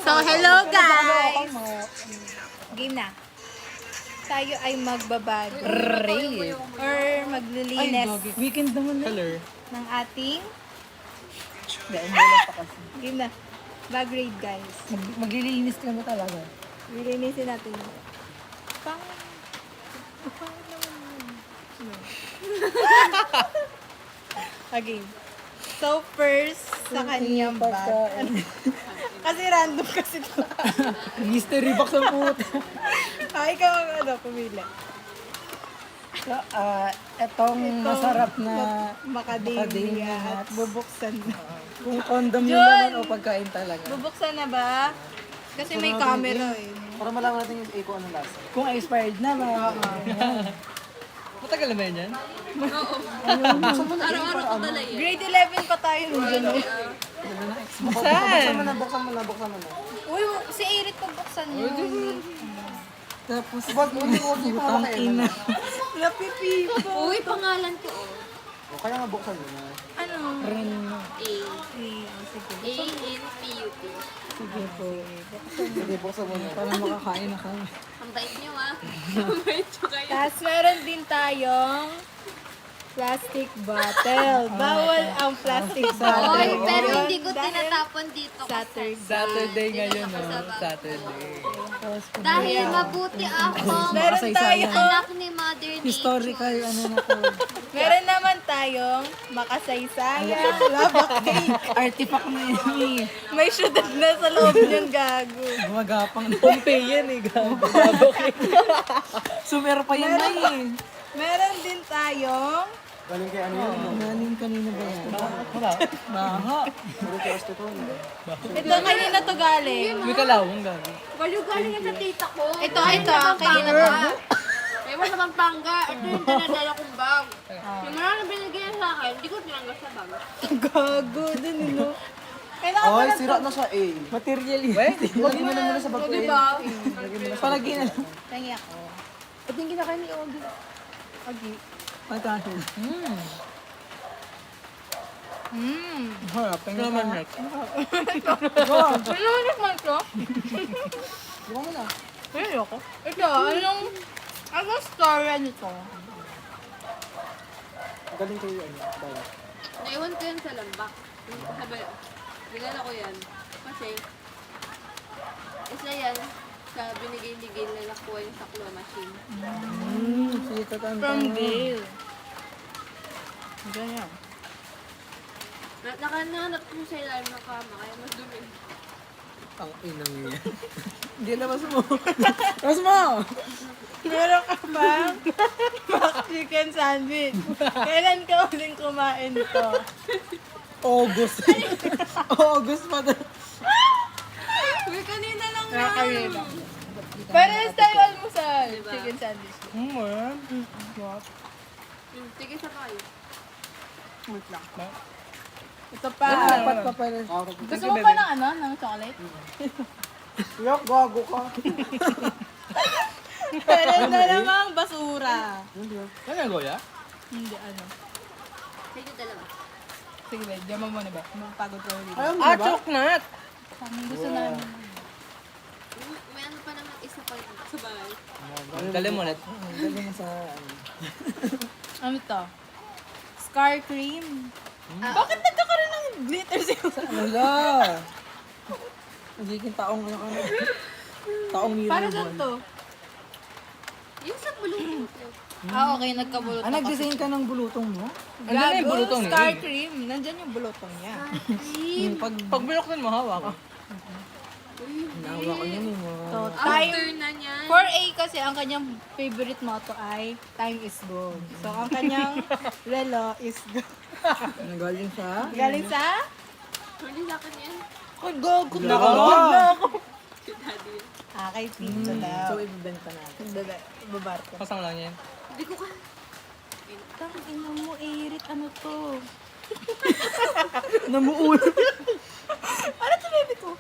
So, hello guys! Game na. Tayo ay magbabad or maglilinis Weekend naman na. Color. ng ating Hindi, umulan pa kasi. game na. Bag raid guys. Maglilinis ka na talaga. Lilinisin natin. Pang... Okay. So, first, sa kanyang bag. Kasi random kasi ito. Mystery box ang puta. Ikaw ang pumili. So, etong masarap na Macadamia at bubuksan na. kung condom yun Jun! naman o pagkain talaga. Bubuksan na ba? Kasi may camera eh. Para malaman natin yung kung anong lasa. Kung expired na ba? Matagal na ba yan? Araw-araw ko talaga yan. Grade 11 pa tayo nun dyan. eh. Buksan mo na. Uy, si Eric pagbuksan niyo. Tapos, Ba't mo hindi pa makain na? Napipipo. Uy, pangalan ko. O kaya nga buksan mo na. Ano? rin. Sige. A-N-P-U-T. Sige po. Sige, buksan mo na. Para makakain na kami. Ang bait niyo ah. Ang bait niyo kayo. Tapos meron din tayong plastic bottle. Bawal ang plastic bottle. Oy, pero Yun, hindi ko dahil tinatapon dito kasi. Saturday ngayon, Hindi no? ako sa Saturday. Dahil mabuti ako. Meron tayo. Anak ni Mother Nature. Historical, ano na to. Meron naman tayong makasaysayan, labak cake. Artifact na yun eh. May syudad na sa loob niyang gago. Gumagapang na. Pompey yan eh. Sumero pa yan na eh. Meron din tayong Galing kay ano yun? Galing kanina ba yan? Baha. Galing kay Osteton. ito kanina to galing. May kalawang gabi. Galing yan sa tita ko. Ito, kanina to. May wala naman pangga. Ito yung dinadala kong bag. Yung marami binigyan sa akin, hindi ko tinanggal sa bag. Gago din, no? Kailangan Oy, pala sira na siya eh. Material yun. Wait. Lagyan mo na muna sa bag ko eh. Diba? Palagi na. Tangi ako. Ba't yung kinakain ni Ogie? Okay. Patahin. Harap. Ano naman net? Ano naman to? Buka mo na. Pero ako. Ito, anong story nito? Galing kay ano. Bala. Naiwan ko yan sa lambak. Sabay, regala ko yan. Kasi, isa yan sa binigay ni Gail na nakuha yung sa claw machine. Sige, tatanda. From Bill. Ganyan. Nakahanap ko sa ilalim ng kama, kaya mas dumi. Ang inang yan. Hindi labas mo. Labas mo! Meron ka bang chicken sandwich? Kailan ka uling kumain ito? August. August pa na. Uy, kanina lang na. Nakakarela. Parehas tayo almusal. Chicken sandwich. Sige sa kayo. Wait lang. Ito pa. Dapat pa pala. Gusto mo pa ng ano? Ng chocolate? Yak, gago ka. Meron na namang basura. Ano ang goya? Hindi ano. Sige, dalawa. Sige, wait. Diyan mo muna ba? Magpagod ko ulit. Ayaw mo Ah, ba? chocolate! Gusto namin. May ano pa naman isa pa sa bahay. Dali mo ulit. Galing mo sa ano. Ano to? Scar cream. Bakit nagkakaroon ng glitter sa'yo? Wala. Nagiging taong ano ka na. Taong nilo. Para saan to? Yung sa bulong ko. Okay. Nagkabulot Ah, nag-design ka ng bulutong mo? Gago, yung bulutong niya? scar cream. Nandyan yung bulutong niya. Pag binuksan mo, hawak ka. Hinawa ko yun eh. So, After time... na niyan. For A kasi, ang kanyang favorite motto ay time is gold. So, ang kanyang relo is gold. Nagaling sa? Galing sa? Hindi sa akin yan. Ay, gogo. Nakakawag na ako. Si daddy yan. Kay Tito daw. So, ibibenta natin. Babarko. Pasang lang yan. Hindi ko ka. Tang ina mo, Erit, ano to? Namuul. Ano to, baby ko?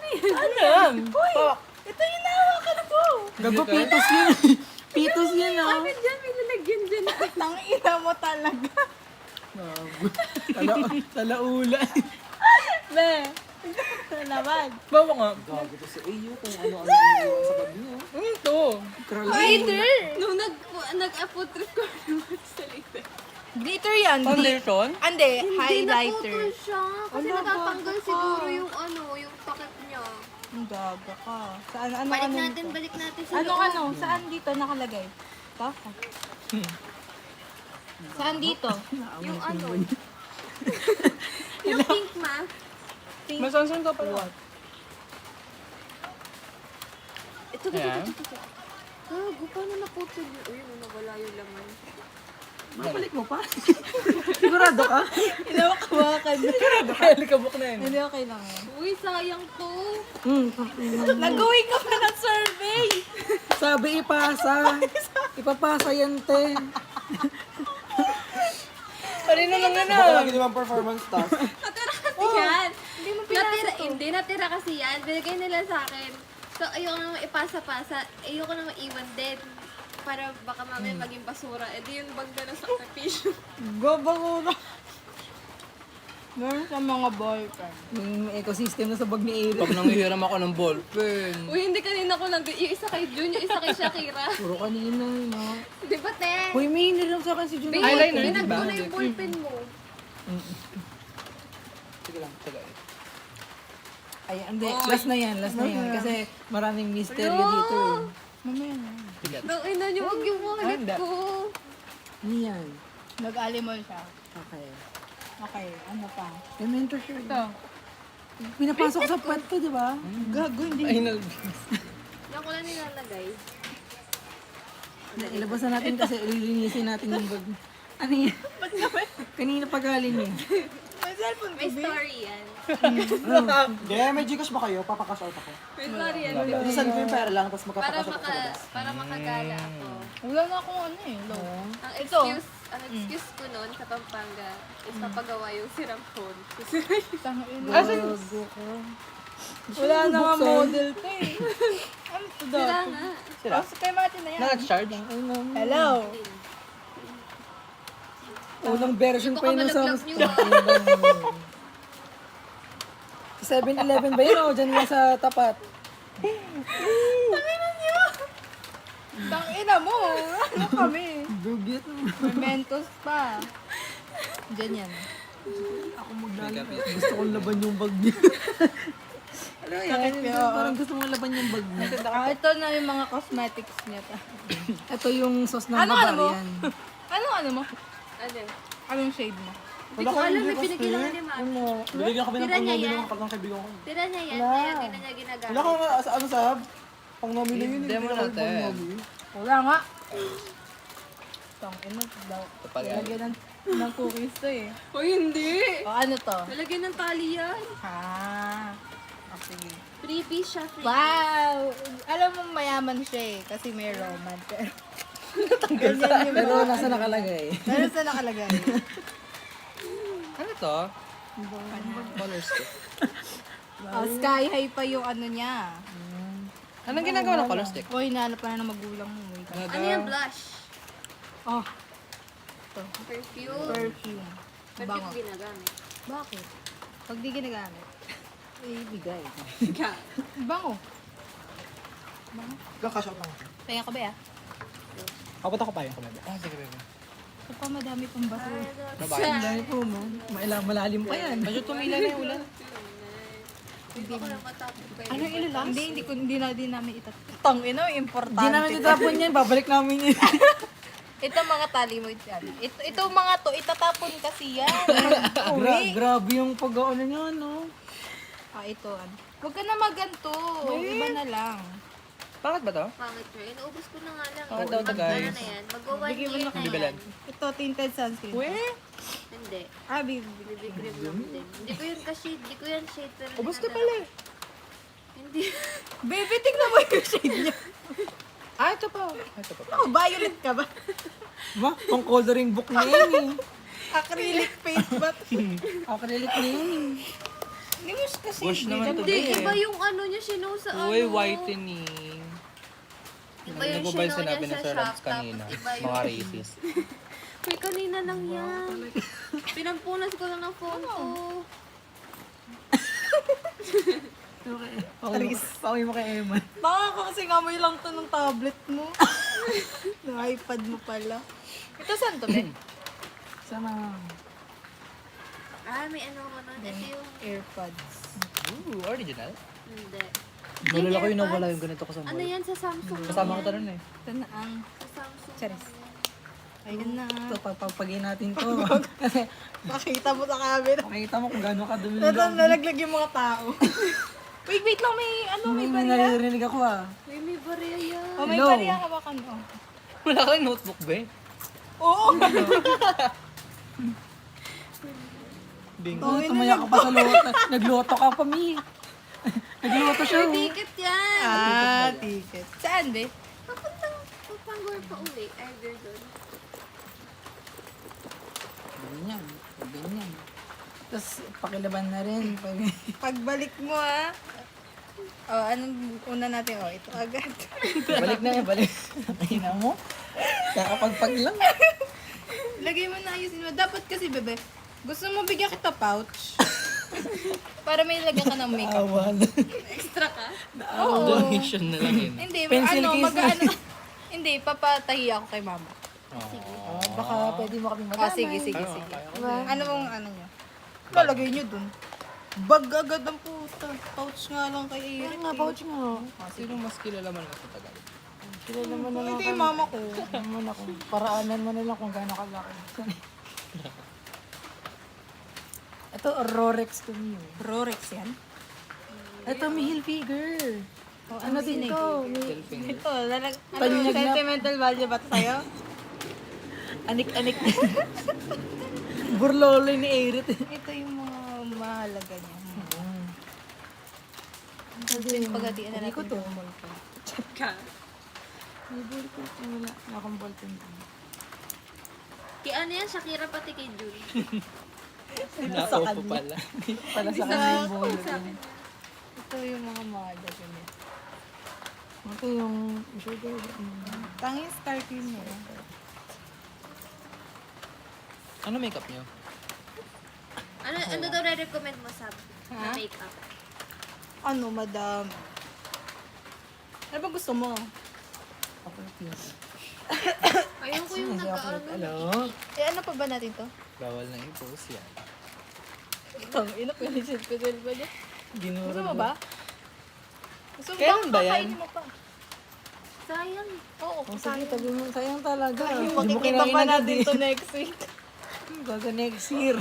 Ano yan? Uy, ito yung nahawakan ko. Gago, pitos yun. Pitos yun ah. Bakit dyan? May lalagyan dyan. Tang ina mo talaga. Talaula. Be, Ano naman? Bawa nga. Gago to sa iyo kung ano-ano yung iwan sa bag niyo. Ano ito? Glitter! Nung nag-food trip ko naman sa later. Glitter yan. Foundation? Hindi, Hindi highlighter. naputol siya. Kasi Ano, natatanggal gago ka. siguro yung yung packet niya. Ang gaga ka. Saan, ano, Balik ano natin, nito? balik natin sa Ano, loob. ano? Saan dito nakalagay? Ito? Saan dito? Yung ano. Yung pink ma. Masansan ka pala. Ito. Ayan. Gago, paano naputol yun? Uy, nawala yung laman. Mabalik mo pa? Sigurado ka? Inawakan. Alikabok na yun. Hindi, okay lang yan. Uy, sayang to. Nag-uwi ka pa ng survey! Sabi ipasa. Ipapasa yan, te. Kanina lang yan Baka ah. lagi naman performance task. Natira kasi yan. Hindi mo pinasa Natira, to. hindi, natira kasi yan. Binigay nila sa akin. So, ayoko naman ipasa-pasa. Ayoko naman iwan din. Para baka mamaya maging basura. Eh di yung bag na sa sakripisyo. Gabagura. Meron sa mga ballpen. Yung ecosystem na sa bag ni Eric. Pag nangihiram ako ng ballpen. Uy, hindi kanina ko lang. Yung isa kay Jun, yung isa kay Shakira. Puro kanina, no? Di ba, te? Uy, may hiniram sa akin si Jun. Eyeliner, di Binag ba? ko na yung ballpen mo. Sige lang. Sige. Ay, hindi. Last na yan, last na yan. Kasi maraming misteryo dito eh. Mamaya na. Sige. Nang ina niyo, huwag yung wallet Handa. ko. Ano yan? Nag-alimol siya. Okay. Okay, ano pa? May mentor siya. Ito. Pinapasok sa puwet ko, di ba? Gago, hindi. Ay, Yan ko lang nilalagay. Ilabas na natin kasi ililinisin natin yung bag. Ano yan? Kanina pa galing yun. May cellphone May story yan. Yeah, may Gcash ba kayo? Papakash out ako. May story yan. Saan ko yung pera lang, tapos Para magkapakash out ako sa labas. para makagala ako. Wala na akong ano eh. Low. Ang excuse ko noon sa Pampanga is papagawa yung siram phone. Gago ko. Wala na nga model to eh. Ano to daw? Sira nga. Sira? Oh, kay Martin na yan. Na-charge? Hello. Unang version Ito pa ka yun sa... malaglag niyo. Sa 7-Eleven ba yun o dyan lang sa tapat? Tangina mo. Ano kami? Dugit. Mementos pa. Diyan yan. Ako maglalagay. Gusto kong laban yung bag niya. Ano yan? Parang gusto mong laban yung bag niya. Ito na yung mga cosmetics niya. Ito yung sauce ng Ano mo? Bavarian. Ano mo? Ano? Anong shade mo? Hindi ko alam, may pinigil ako ni Mami. Ano? Binigyan kami ng Tira niya yan. pang ng kaibigan ko. Tira niya yan, kaya di na niya ginagamit. Wala ka nga sa ano sab? Pang nomi na yun. Demo natin. Wala nga. Tangina daw. Ito pala. Lagyan ng cookies to eh. O hindi! O ano to? Nalagyan ng tali yan. Ah. Sige. Freebies siya, freebies. Wow! Alam mo mayaman siya eh. Kasi may Roman. Pero ganyan yung Pero mga- nasa nakalagay. Pero sa nakalagay. Ano to? Color stick. Oh, sky high pa yung ano niya. Anong ginagawa ng color stick? O, hinahanap pa na ng magulang mo. Wait. Ano yung blush? Oh, Perfume. perfume. Perfume Bango. ginagamit. Bakit? Pag di ginagamit. Ibigay. Bango. Kakash out lang ako. Kaya ka ba ya? Kapot ako pa yung kumada. Ah, sige, baby. Ito pa madami pang basura. Ang dami po mo. Malalim pa yan. Medyo tumila na yung ulan. Hindi ko lang matapos kayo. Ano yung ilalak? Hindi namin itatang. Ino, importante. Hindi namin titapon yan. Babalik namin yan. Ito mga tali mo dyan. Ito mga to, itatapon kasi yan. Grabe yung pag-ano niya, no? Ah, ito. Huwag ka na maganto. Iba na lang. Bakit ba to? Pangit mo. Inuubos ko na nga lang. Bakit daw to, guys? Ano na yan? Mag-1 year na Bibilan. yan. Ito, tinted sunscreen. Hindi. Ah, baby. Baby cream lang din. Hindi ko yan ka-shade. Hindi ko yan shade. Pero Ubus ka dinadala pala ko. Hindi. Baby, tignan mo yung shade niya. Ah, ito pa. Ito pa. Oh, violet ka ba? Ba? Pang coloring book na yan eh. Acrylic paint ba? Acrylic na yan eh. Niwish kasi. Wash naman to, Hindi. babe. Iba yung ano niya. Sino sa ano. Uy, whitening. Iba yung Nagbabayad sino sinabi niya na sa Sir shop. Rams kanina. Tapos iba yung... Mga racist. Uy, kanina lang yan. Pinampunas ko lang ng phone ko. Okay, pauwi mo kay Eman. Nakakakasingamoy lang to ng tablet mo. ng iPad mo pala. Ito saan to, Ben? Sana. May ano ko nun. Ito yung... AirPods. Ooh, original. Hindi. Nalala ko yung AirPods. nawala yung ganito ko sa Ano mall. yan sa Samsung? Kasama ko tanon eh. Ito na ang Sa Samsung. Charis. Ayun na. Ito, pagpapagay natin to. Kasi Makita mo sa camera. makikita mo kung gaano kadumi Ito, yung nalaglag yung mga tao. wait lang. May May barya. naririnig ako ah. May barya yan. Oh, may Hello. barya hawakan mo. Wala kang notebook ba eh? Oo. Bingo. Oh, tumaya ka pa sa loto. Nagloto ka pa, Mi. Nagloto siya. oh. Ticket yan. Ticket. Saan, be? Papuntang Papanggol pa uli. Either doon. Ganyan. Ganyan. Tapos, pakilaban na rin. Pagbalik mo, Oh, anong una natin? Oh, ito agad. Balik na balik. Ina mo. Kakapagpag lang. Lagay mo na ayusin mo. Dapat kasi, bebe, gusto mo bigyan kita pouch? Para may lagyan ka ng makeup. Awan. Extra ka? Oo. Donation na lang yun. Hindi, Pencil ano, case na. hindi, papatahi ako kay mama. Baka pwede mo kaming Ah, madamay. sige. Ano mong ano nyo? Lalagay nyo dun. Bag agad ang puta. Pouch nga lang kay Eric. Nga, pouch mo. Sino mas kilala man sa Tagalog? Kilala mo na lang. Hindi, mama ko. Naman ako. Paraanan mo na lang kung gaano kalaki. Ito, Rorex to me. Rorex yan. Ito, may Hilfiger. Ano din to? Ito, Tanyag na. sentimental value ba ito sa'yo? Anik-anik. Burlolo ni Erit. Ito yung mga mahalaga niya. Paghatiin na Hindi ko natin. to. Ka. May ballpen. Wala. Wala akong ballpen. Kaya ano yan? Shakira pati kay June. Naupo pala. Pala sa kanya yung ballpen. Ito yung mga mahalaga niya. Ito yung sugar. Tanging star cream mo. Ano makeup niyo? Ano daw re-recommend mo sa na makeup? Ano, madam? Ano ba gusto mo? Ako yung Ayun ko yung nagkaroon nun. Hello? Ano pa ba natin to? Bawal na i-post yan. Tang ina, pinisit ko din ba niya? Ginuro Gusto mo ba? Gusto mo Kailan ba yan? Kakainin mo pa. Sayang. Oo, Oh, sige, tabi mo. Sayang talaga. Hindi mo makikita kinain pa agad natin eh. to next week. Gaga next year.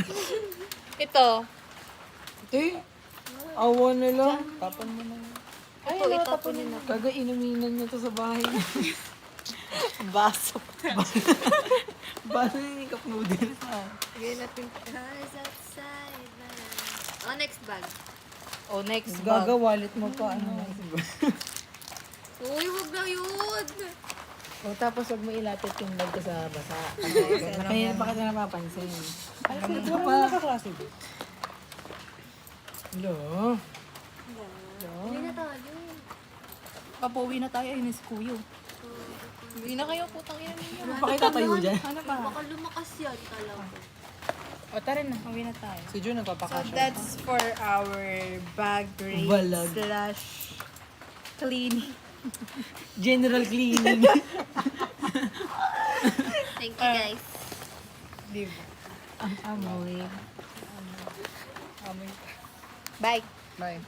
Ito. Eh, awa na lang. Tapan mo na yun. Ito, itapunin na. Gaga inuminan niya to sa bahay. Baso. Baso yung cup noodles ha. Sige natin. Cars outside na. Next bag. Oh, next Gaga bag. wallet mo pa. Ano. Uy, huwag na yun. O tapos wag mo ilapit yung bag ko sa basa. Kaya bakit na napapansin? Ay, ito pa. Nakaklase ba? Hello? Hindi na tayo. Papuwi na tayo. Ayun si Kuyo. Hindi na kayo putang ina ninyo. Pakita tayo dyan. Ano ba? Baka lumakas yan, kala ko. O, tara na. Uwi na tayo. Si June So, nagpapakasya. that's for our bag raid Balag. / cleaning. General cleaning. Thank you, guys. Diba? Ang amoy. Bye. Bye.